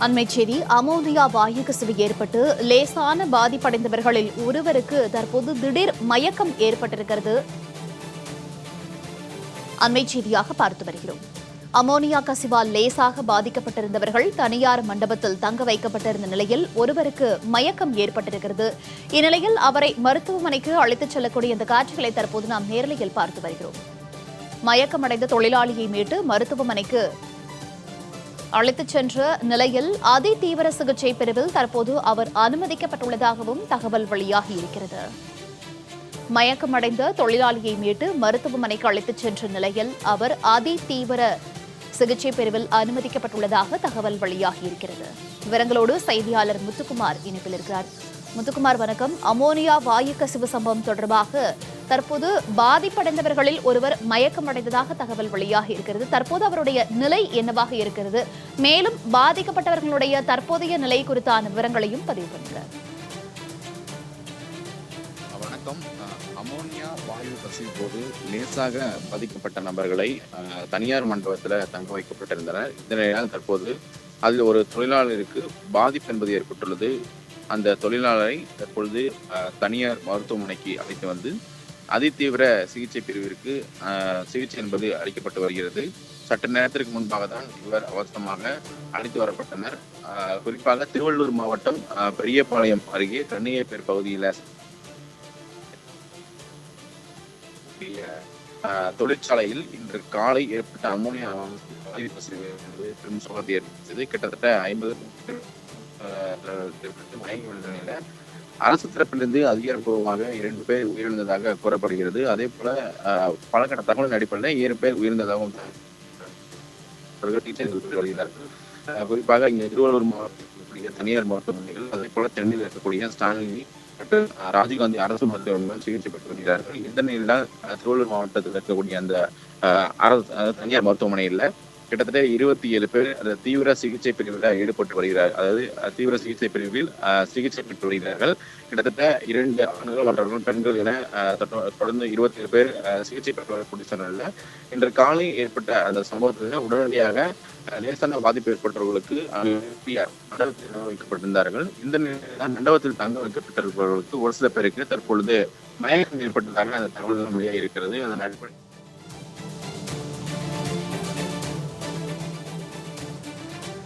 அண்மைச் செய்தி அமோனியா வாயு கசிவு ஏற்பட்டு லேசான பாதிப்படைந்தவர்களில் ஒருவருக்கு தற்போது திடீர் மயக்கம் ஏற்பட்டிருக்கிறது. அண்மைச் செய்தியாக பார்த்து வருகிறோம். அமோனியா கசிவால் லேசாக பாதிக்கப்பட்டிருந்தவர்கள் தனியார் மண்டபத்தில் தங்க வைக்கப்பட்டிருந்த நிலையில் ஒருவருக்கு மயக்கம் ஏற்பட்டிருக்கிறது. இந்நிலையில் அவரை மருத்துவமனைக்கு அழைத்துச் செல்லக்கூடிய இந்த காட்சிகளை தற்போது நாம் நேரலையில் பார்த்து வருகிறோம். மயக்கமடைந்த தொழிலாளியை மீட்டு மருத்துவமனைக்கு அழைத்துச் சென்ற நிலையில் அதிதீவிர சிகிச்சை பிரிவில் தற்போது அவர் அனுமதிக்கப்பட்டுள்ளதாகவும் தகவல் வெளியாகியிருக்கிறது. மயக்கமடைந்த தொழிலாளியை மீட்டு மருத்துவமனைக்கு அழைத்துச் சென்ற நிலையில் அவர் அதிதீவிர சிகிச்சை பிரிவில் அனுமதிக்கப்பட்டுள்ளதாக தகவல் வெளியாகியிருக்கிறது. விவரங்களோடு செய்தியாளர் முத்துக்குமார் இணைப்பில் இருக்கிறார். முத்துக்குமார், வணக்கம். அமோனியா வாயு கசிவு சம்பவம் தொடர்பாக தற்போது பாதிப்படைந்தவர்களில் ஒருவர் மயக்கமடைந்ததாக தகவல் வெளியாகி இருக்கிறது. தற்போது அவருடைய நிலை என்னவாக இருக்கிறது? மேலும் பாதிக்கப்பட்டவர்களுடைய தற்போதைய நிலை குறித்தான விவரங்களையும் பதிவு பண்ணுகிறார். வணக்கம். அமோனியா வாயு கசிவு போது லேசாக பாதிக்கப்பட்ட நபர்களை தனியார் மண்டபத்தில் தங்க வைக்கப்பட்டிருந்தனர். இதனால் தற்போது அதில் ஒரு தொழிலாளருக்கு பாதிப்பு என்பது ஏற்பட்டுள்ளது. அந்த தொழிலாளரை தற்பொழுது தனியார் மருத்துவமனைக்கு அழைத்து வந்து அதிதீவிர சிகிச்சை பிரிவிற்கு சிகிச்சை என்பது அளிக்கப்பட்டு வருகிறது. சற்று நேரத்திற்கு முன்பாக தான் இவர் அவசரமாக அழைத்து வரப்பட்டனர். குறிப்பாக திருவள்ளூர் மாவட்டம் பெரியபாளையம் அருகே கண்ணியப்பேர் பகுதியில் தொழிற்சாலையில் இன்று காலை ஏற்பட்ட அமோனியா வாயு கசிவு என்பது பெரும் சோகத்தை ஏற்படுத்தியது. கிட்டத்தட்ட 50 மயங்கி விழுந்த நிலையில அரசு தரப்பிலிருந்து அதிகாரப்பூர்வமாக 2 பேர் உயிரிழந்ததாக கூறப்படுகிறது. அதே போல பலகட்ட தகவலின் அடிப்படையில் 7 பேர் உயிரிழந்ததாகவும் வருகிறார்கள். குறிப்பாக இங்கே திருவள்ளூர் மாவட்டத்தில் தனியார் மருத்துவமனைகள், அதே போல சென்னையில் இருக்கக்கூடிய ஸ்டான்லி மற்றும் ராஜீவ்காந்தி அரசு மருத்துவமனைகள் சிகிச்சை பெற்று வருகிறார்கள். இந்த நிலையில திருவள்ளூர் மாவட்டத்தில் இருக்கக்கூடிய அந்த தனியார் மருத்துவமனையில் கிட்டத்தட்ட 27 பேர் அந்த தீவிர சிகிச்சை பிரிவில் ஈடுபட்டு வருகிறார். அதாவது தீவிர சிகிச்சை பிரிவில் சிகிச்சை பெற்று வருகிறார்கள். கிட்டத்தட்ட 2 ஆண்கள் மற்றவர்கள் பெண்கள் என தொடர்ந்து 27 பேர் சிகிச்சை பெற்று வரக்கூடிய சூழ்நிலையில் இன்று காலை ஏற்பட்ட அந்த சம்பவத்தில் உடனடியாக லேசான பாதிப்பு ஏற்பட்டவர்களுக்கு மண்டபத்தில் வைக்கப்பட்டிருந்தார்கள். இந்த நிலையில் மண்டபத்தில் தங்க வைக்கப்பட்டிருப்பவர்களுக்கு ஒரு சில பேருக்கு தற்பொழுது மயக்கம் ஏற்பட்டதாக அந்த தகவல்கள் வெளியாக இருக்கிறது. அதன் அடிப்படை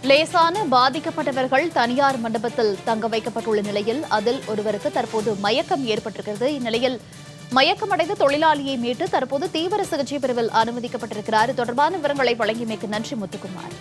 லேசான பாதிக்கப்பட்டவர்கள் தனியார் மண்டபத்தில் தங்க வைக்கப்பட்டுள்ள நிலையில் அதில் ஒருவருக்கு தற்போது மயக்கம் ஏற்பட்டிருக்கிறது. இந்நிலையில் மயக்கமடைந்த தொழிலாளியை மீட்டு தற்போது தீவிர சிகிச்சை பிரிவில் அனுமதிக்கப்பட்டிருக்கிறார். தொடர்பான விவரங்களை வழங்கியமைக்கு நன்றி முத்துக்குமார்.